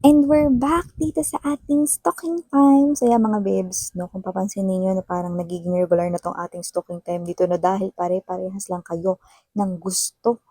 And we're back dito sa ating stalking time. So yan mga babes, no, kung papansin niyo na parang nagiging regular na tong ating stalking time dito no dahil pare-parehas lang kayo ng gusto.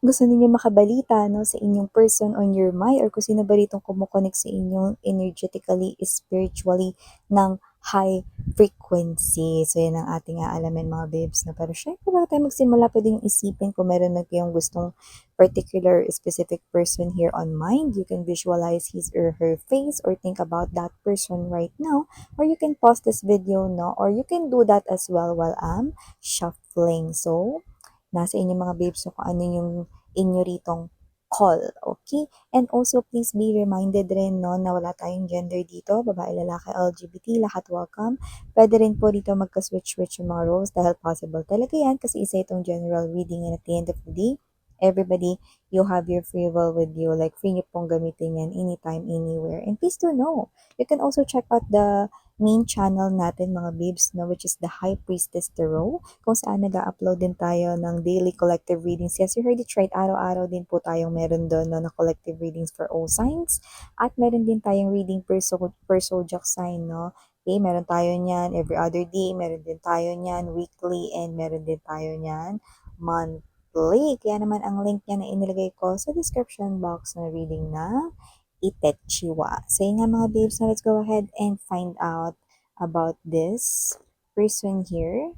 Gusto ninyo makabalita no sa inyong person on your mind or kung sino ba ritong kumukonek sa inyong energetically, spiritually ng high frequency. So yan ang ating aalamin mga babes na pero syempre bago tayo magsimula pwede yung isipin kung meron na kayong gustong particular specific person here on mind. You can visualize his or her face or think about that person right now or you can pause this video no or you can do that as well while I'm shuffling. So nasa inyo mga babes so kung ano yung inyo ritong call, okay? And also, please be reminded rin no, na wala tayong gender dito, babae, lalaki, LGBT, lahat welcome. Pwede rin po dito magka-switch-switch yung mga roles dahil possible talaga yan kasi isa itong general reading and at the end of the day, everybody, you have your free will with you. Like, free nyo pong gamitin yan anytime, anywhere. And please do know, you can also check out the main channel natin mga babes no, which is the High Priestess Tarot kung saan nag-upload din tayo ng daily collective readings. Yes, you heard it right. Araw-araw din po tayong meron doon no, na collective readings for all signs. At meron din tayong reading per zodiac sign, no? Okay, meron tayo niyan every other day, meron din tayo niyan weekly, and meron din tayo niyan monthly. Kaya naman ang link niya na inilagay ko sa description box na reading na Itechiwa. So yun nga mga babes, now let's go ahead and find out about this person here.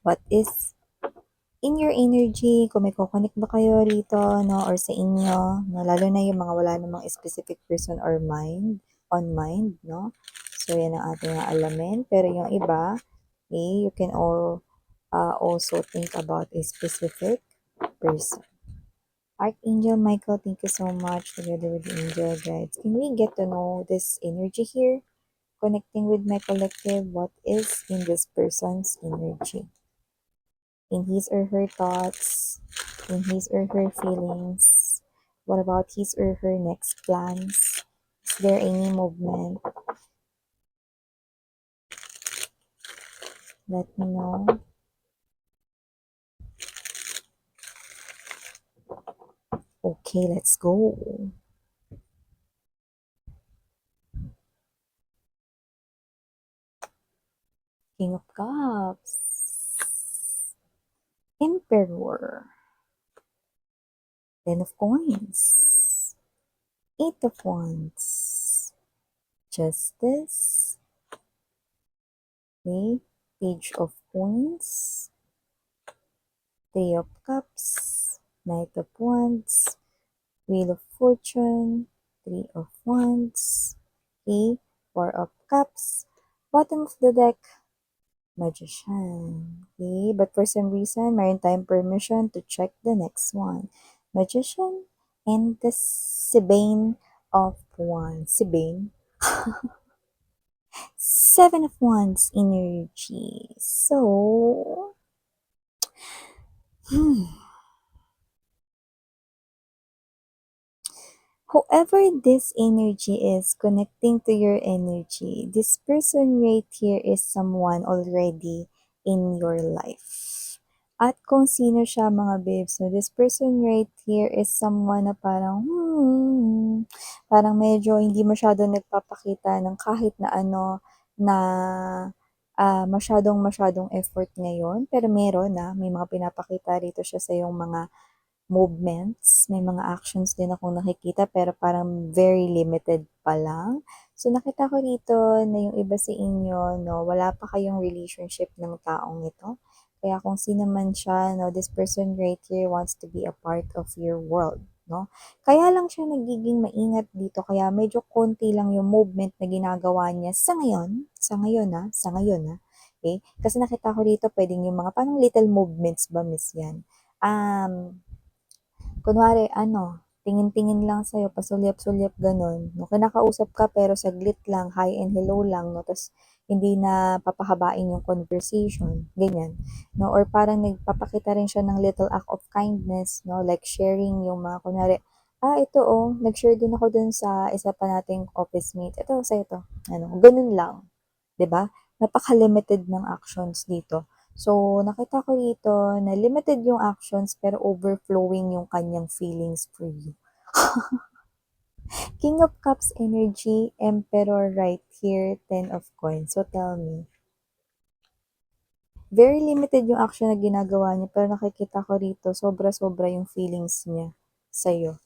What is in your energy, kung may kukonek ba kayo rito, no, or sa inyo, no, lalo na yung mga wala namang specific person or on mind, no. So, yan ang ating alamin. Pero yung iba, okay, you can also think about a specific person. Archangel Michael, thank you so much together with the angel guides. Can we get to know this energy here? Connecting with my collective, what is in this person's energy? In his or her thoughts, in his or her feelings. What about his or her next plans? Is there any movement? Let me know. Okay, let's go. King of Cups. Emperor. Ten of Coins. Eight of Wands. Justice. Okay. Page of Coins. Three of Cups. Knight of Wands. Wheel of Fortune. Three of Wands. Okay. Four of Cups. Bottom of the deck. Magician. Okay. But for some reason, meron tayong permission to check the next one. Magician and the Sibane of Wands. Sibane. Seven of Wands energy. So, whoever this energy is connecting to your energy, this person right here is someone already in your life. At kung sino siya mga babes, so this person right here is someone na parang medyo hindi masyado nagpapakita ng kahit na ano na masyadong effort ngayon. Pero meron na, may mga pinapakita rito siya sa yung mga movements, may mga actions din akong nakikita pero parang very limited pa lang. So nakita ko dito na yung iba sa inyo, no, wala pa kayong relationship ng taong ito. Kaya kung sino man siya, no, this person right here wants to be a part of your world, no? Kaya lang siya nagiging maingat dito, kaya medyo konti lang yung movement na ginagawa niya sa ngayon na. Okay? Kasi nakita ko dito, pwedeng yung mga parang little movements ba, miss yan? Kunwari tingin-tingin lang sa'yo, pasulyap-sulyap gano'n, 'no, kinakausap ka pero saglit lang, hi and hello lang 'no, ta's hindi na papahabain yung conversation, ganyan, 'no, or parang nagpapakita rin siya ng little act of kindness 'no, like sharing yung mga kunwari, ito oh, nag-share din ako dun sa isa pa nating office mate, ito sa'yo 'to, ano, ganun lang, 'di ba? Napaka-limited ng actions dito. So, nakita ko dito na limited yung actions pero overflowing yung kanyang feelings for you. King of Cups energy, Emperor right here, Ten of Coins. So tell me, very limited yung action na ginagawa niya pero nakikita ko rito sobra-sobra yung feelings niya sa'yo.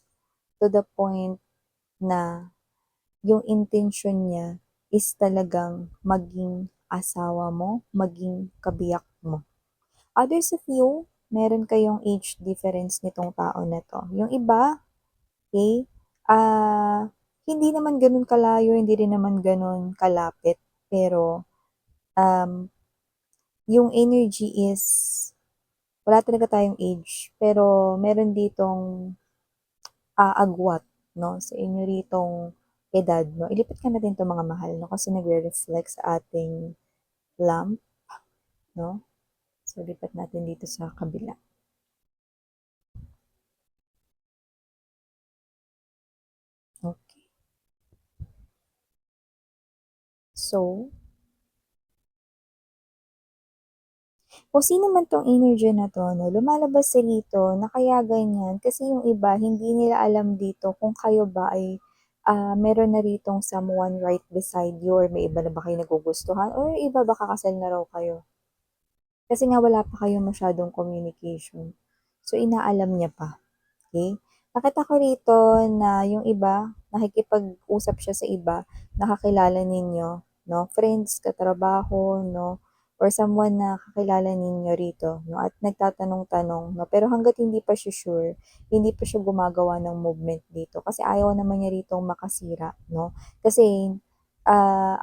To the point na yung intention niya is talagang maging asawa mo, maging kabiyak mo. Others of you, meron kayong age difference nitong tao na 'to. Yung iba, okey, hindi naman gano'n kalayo, hindi rin naman gano'n kalapit, pero, um, yung energy is wala talaga tayong age, pero meron ditong, agwat 'no, sa inyo ritong edad 'no. Ilipat nga natin 'tong mga mahal 'no, kasi nagre-reflect sa ating lamp 'no. So, lipat natin dito sa kabila, okey. So, kung sino man 'tong energy na 'to 'no, lumalabas siya dito na kaya ganyan kasi yung iba hindi nila alam dito kung kayo ba ay, meron na ritong someone right beside you or may iba na ba kayong nagugustuhan or yung iba baka kasal na raw kayo. Kasi nga wala pa kayong masyadong communication. So, inaalam niya pa. Okay. Nakita ko rito na yung iba, nakikipag-usap siya sa iba, nakakilala ninyo, no? Friends, katrabaho, no? Or someone na kakilala ninyo rito, no? At nagtatanong-tanong, no? Pero hanggat hindi pa siya sure, hindi pa siya gumagawa ng movement dito. Kasi ayaw naman niya rito makasira, no? Kasi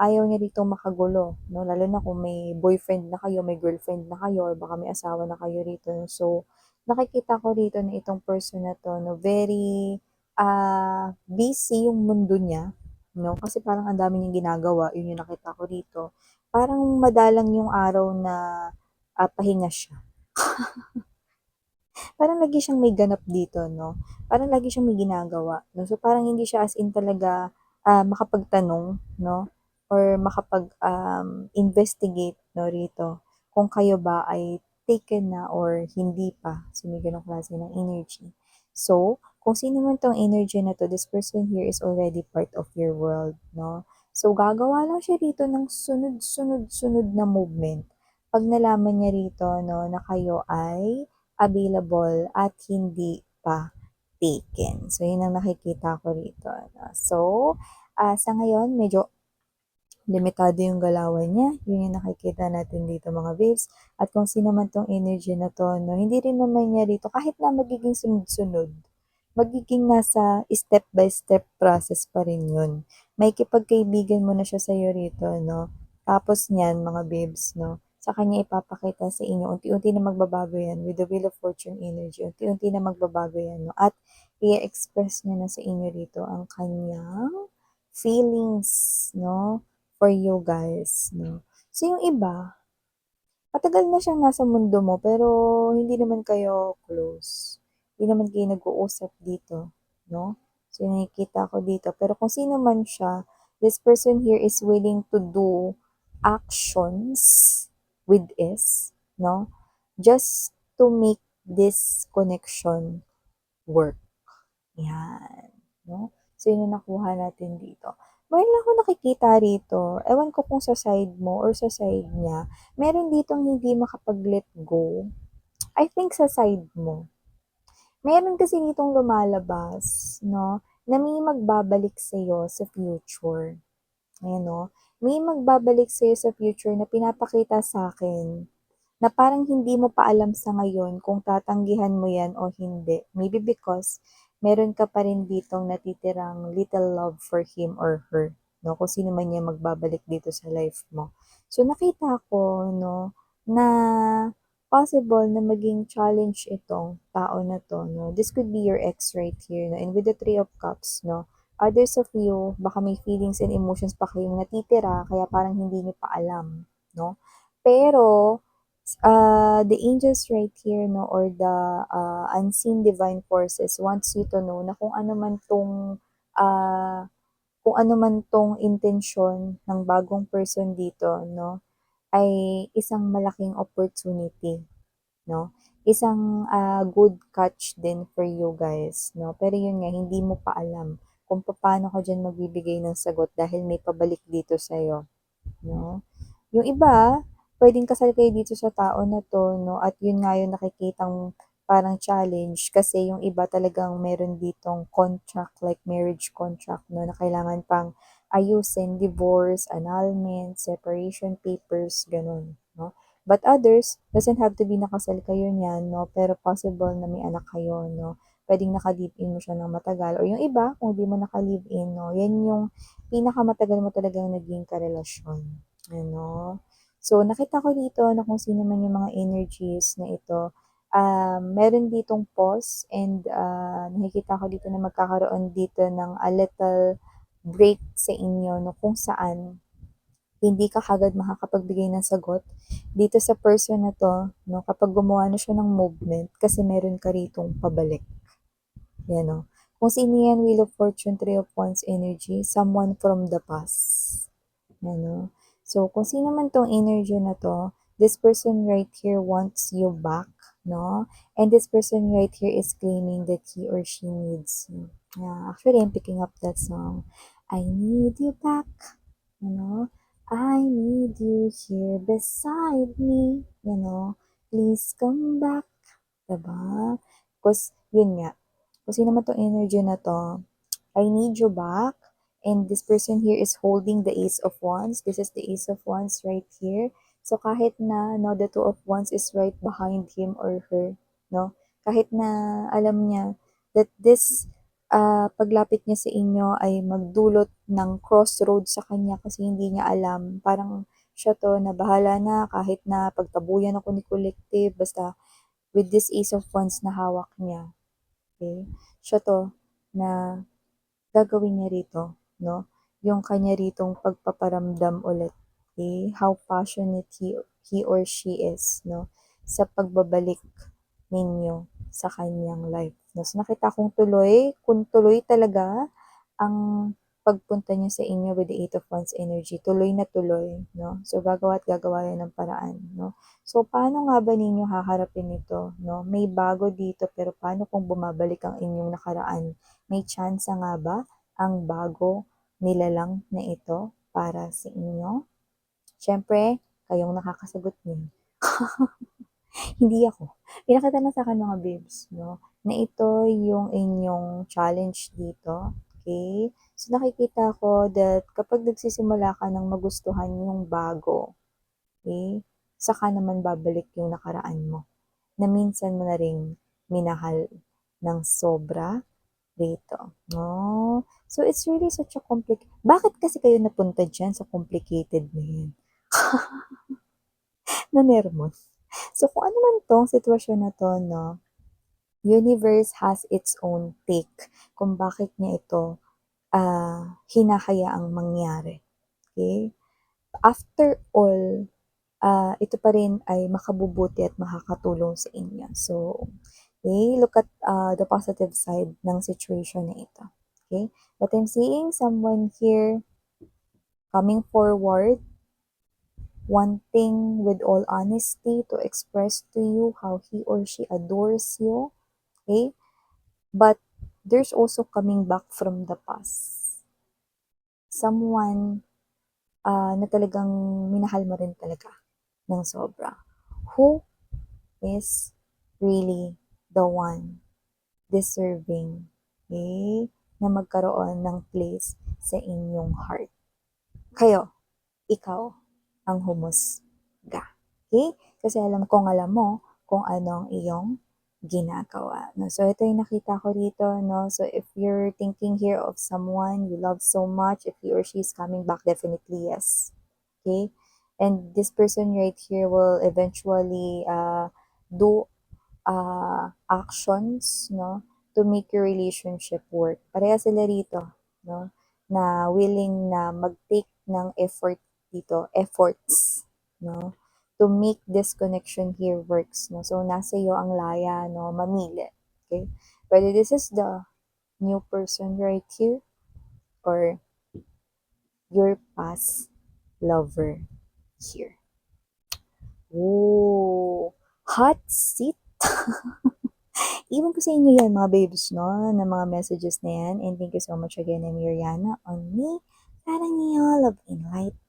ayaw niya rito makagulo, no? Lalo na kung may boyfriend na kayo, may girlfriend na kayo, or baka may asawa na kayo rito. No? So, nakikita ko rito na itong person na 'to 'no, very, busy yung mundo niya 'no, kasi parang ang dami niyang ginagawa, yun yung nakita ko rito. Parang madalang yung araw na, pahinga siya. Parang lagi siyang may ganap dito 'no, parang lagi siyang may ginagawa 'no. So, parang hindi siya as in talaga, makapagtanong 'no or investigate 'no rito kung kayo ba ay taken na or hindi pa. So, may gano'ng klase ng energy. So, kung sino man 'tong energy na 'to, this person here is already part of your world 'no. So, gagawa lang siya rito ng sunod-sunod-sunod na movement 'pag nalaman niya rito 'no na kayo ay available at hindi pa taken. So, yun ang nakikita ko rito, 'no. So, sa ngayon medyo limitado yung galawan niya, yun yung nakikita natin dito mga babes. At kung sino man 'tong energy na 'to 'no, hindi rin naman niya rito kahit na magiging sunod-sunod, magiging nasa step by step process pa rin yun. Makikipagkaibigan muna siya sa'yo rito 'no, tapos niyan mga babes 'no, sa kanya ipapakita sa inyo unti-unti na magbabago yan with the Wheel of Fortune energy, unti-unti na magbabago yan 'no, at i-express niya na sa inyo rito ang kanyang feelings 'no, for you guys 'no. So yung iba, matagal na siyang nasa mundo mo pero hindi naman kayo close. Hindi naman kayo nag-uusap dito 'no. So yung nakikita ko dito, pero kung sino man siya, this person here is willing to do actions with ease 'no, just to make this connection work. Yan, 'no? So, yun yung nakuha natin dito. Meron akong nakikita rito, ewan ko kung sa side mo or sa side niya, meron ditong hindi makapag-let go. I think sa side mo. Meron kasi ditong lumalabas, 'no, na may magbabalik sa'yo sa future. Ayan 'no, may magbabalik sa'yo sa future na pinapakita sa'kin na parang hindi mo pa alam sa ngayon kung tatanggihan mo 'yan o hindi. Maybe because meron ka pa rin ditong natitirang little love for him or her, 'no, kung sino man 'yang magbabalik dito sa life mo. So, nakita ko 'no, na possible na maging challenge itong tao na 'to 'no. This could be your ex right here 'no, and with the Three of Cups 'no, others of you, baka may feelings and emotions pa kayong natitira kaya parang hindi niyo pa alam 'no. Pero the angels right here 'no or the, unseen divine forces wants you to know na ah, kung ano man 'tong intensyon ng bagong person dito 'no, ay isang malaking opportunity 'no. isang good catch din for you guys, no? Pero yun nga, hindi mo pa alam kung paano ka dyan magbibigay ng sagot dahil may pabalik dito sa'yo, no? Yung iba, puwedeng kasal kayo dito sa tao na 'to 'no, at yun nga yung nakikitang parang challenge kasi yung iba talagang meron ditong contract, like marriage contract 'no, na kailangan pang ayusin, divorce, annulment, separation papers, gano'n 'no. But others, doesn't have to be nakasal kayo niyan 'no, pero possible na may anak kayo 'no. Puwedeng naka-live-in mo siya ng matagal or yung iba kung di mo naka-live-in 'no, yan yung pinakamatagal mo talagang naging karelasyon. Ano? So, nakita ko dito na kung sino man yung mga energies na ito, meron ditong pause and nakikita ko dito na magkakaroon dito ng a little break sa inyo no, kung saan hindi ka kagad makakapagbigay ng sagot dito sa person na 'to 'no, kapag gumawa na siya ng movement kasi meron ka ritong pabalik, 'yan 'no. Kung sino 'yan, Wheel of Fortune, Three of Wands energy, someone from the past. Ano. So, kung sino man 'tong energy na 'to, this person right here wants you back, no? And this person right here is claiming that he or she needs you. Yeah, actually, I'm picking up that song. I need you back, you know? I need you here beside me, you know? Please come back, diba? Because, yun nga, kung sino man 'tong energy na 'to, I need you back. And this person here is holding the Ace of Wands. This is the Ace of Wands right here. So kahit na no, the Two of Wands is right behind him or her, no? Kahit na alam niya that this paglapit niya sa inyo ay magdulot ng crossroad sa kanya kasi hindi niya alam. Parang siya to na bahala na kahit na pagtabuyan ako ni collective basta with this Ace of Wands na hawak niya. Okay? Siya to na gagawin niya rito, no? Yung kanya ritong pagpaparamdam ulit, okay? How passionate he or she is, no? Sa pagbabalik ninyo sa kanyang life. No? So nakita kong tuloy, kung tuloy talaga ang pagpunta niya sa inyo with the Eight of Wands energy, tuloy na tuloy, no? So gagawa at gagawa yan ng paraan, no? So paano nga ba ninyo haharapin ito, no? May bago dito pero paano kung bumabalik ang inyong nakaraan? May chance nga ba ang bago nilalang na ito para sa inyo? Siyempre, kayong nakakasagot niyan. Hindi ako. Pinakita na sa'kin mga babes 'no, na ito yung inyong challenge dito, okay. So, nakikita ko that kapag nagsisimula ka ng magustuhan yung bago, okay, saka naman babalik yung nakaraan mo, na minsan mo na ring minahal ng sobra dito 'no. So, it's really such a bakit kasi kayo napunta diyan sa complicated na 'yan? Nanermos. So, kung ano man 'tong sitwasyon na 'to 'no, universe has its own take kung bakit niya ito, hinahayaang mangyari, okay. After all, ito pa rin ay makabubuti at makakatulong sa inyo. So, okay, look at, the positive side ng situation na ito, okay. But I'm seeing someone here coming forward, wanting with all honesty to express to you how he or she adores you, okay? But there's also coming back from the past. Someone na talagang minahal mo rin talaga ng sobra. Who is really the one deserving, okay, na magkaroon ng place sa inyong heart. Kayo, ikaw ang humusga. Okay? Kasi alam mo kung ano ang iyong ginagawa. No? So, ito yung nakita ko dito. No? So, if you're thinking here of someone you love so much, if he or she is coming back, definitely yes. Okay? And this person right here will eventually do actions, no, to make your relationship work. Pareha sila rito, no, na willing na mag-take ng effort dito, efforts, no, to make this connection here works, no. So, nasa iyo ang laya, no, mamili, okay? Whether this is the new person right here or your past lover here. Ooh, hot seat. Iwan ko sa inyo yan mga babes 'no, ng mga messages na yan and thank you so much again, I'm Miriana on me, Sarang Love and Light.